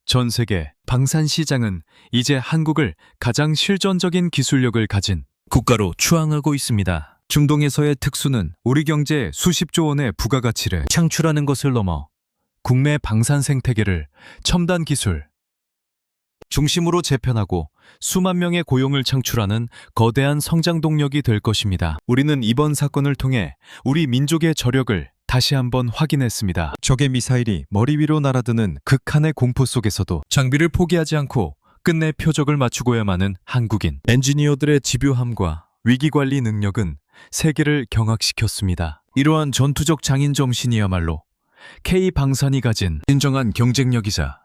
[SPEAKER 1] 전 세계 방산 시장은 이제 한국을 가장 실전적인 기술력을 가진 국가로 추앙하고 있습니다. 중동에서의 특수는 우리 경제에 수십조 원의 부가가치를 창출하는 것을 넘어 국내 방산 생태계를 첨단 기술 중심으로 재편하고 수만 명의 고용을 창출하는 거대한 성장 동력이 될 것입니다. 우리는 이번 사건을 통해 우리 민족의 저력을 다시 한번 확인했습니다. 적의 미사일이 머리 위로 날아드는 극한의 공포 속에서도 장비를 포기하지 않고 끝내 표적을 맞추고야만 한국인 엔지니어들의 집요함과 위기관리 능력은 세계를 경악시켰습니다. 이러한 전투적 장인 정신이야말로 K방산이 가진 진정한 경쟁력이자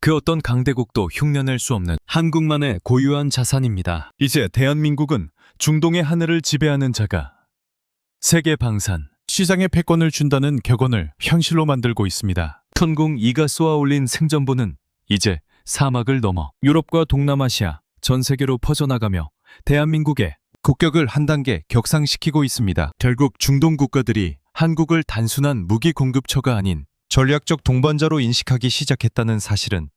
[SPEAKER 1] 그 어떤 강대국도 흉내낼 수 없는 한국만의 고유한 자산입니다. 이제 대한민국은 중동의 하늘을 지배하는 자가 세계 방산, 시장에 패권을 준다는 격언을 현실로 만들고 있습니다. 천공2가 쏘아 올린 생전부는 이제 사막을 넘어 유럽과 동남아시아, 전 세계로 퍼져나가며 대한민국의 국격을 한 단계 격상시키고 있습니다. 결국 중동 국가들이 한국을 단순한 무기 공급처가 아닌 전략적 동반자로 인식하기 시작했다는 사실은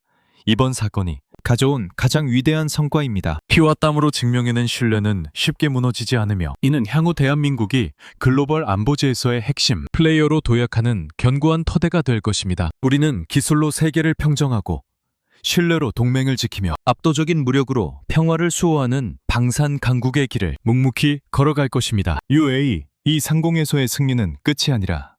[SPEAKER 1] 이번 사건이 가져온 가장 위대한 성과입니다. 피와 땀으로 증명해낸 신뢰는 쉽게 무너지지 않으며 이는 향후 대한민국이 글로벌 안보제에서의 핵심 플레이어로 도약하는 견고한 터대가 될 것입니다. 우리는 기술로 세계를 평정하고 신뢰로 동맹을 지키며 압도적인 무력으로 평화를 수호하는 방산 강국의 길을 묵묵히 걸어갈 것입니다. UAE 이 상공에서의 승리는 끝이 아니라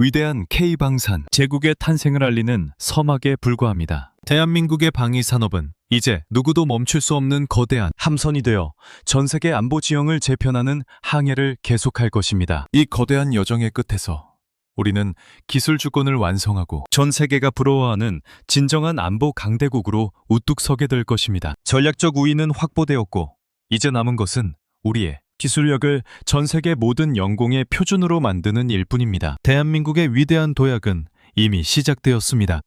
[SPEAKER 1] 위대한 K방산 제국의 탄생을 알리는 서막에 불과합니다. 대한민국의 방위산업은 이제 누구도 멈출 수 없는 거대한 함선이 되어 전 세계 안보 지형을 재편하는 항해를 계속할 것입니다. 이 거대한 여정의 끝에서 우리는 기술 주권을 완성하고 전 세계가 부러워하는 진정한 안보 강대국으로 우뚝 서게 될 것입니다. 전략적 우위는 확보되었고 이제 남은 것은 우리의 기술력을 전 세계 모든 영공의 표준으로 만드는 일뿐입니다. 대한민국의 위대한 도약은 이미 시작되었습니다.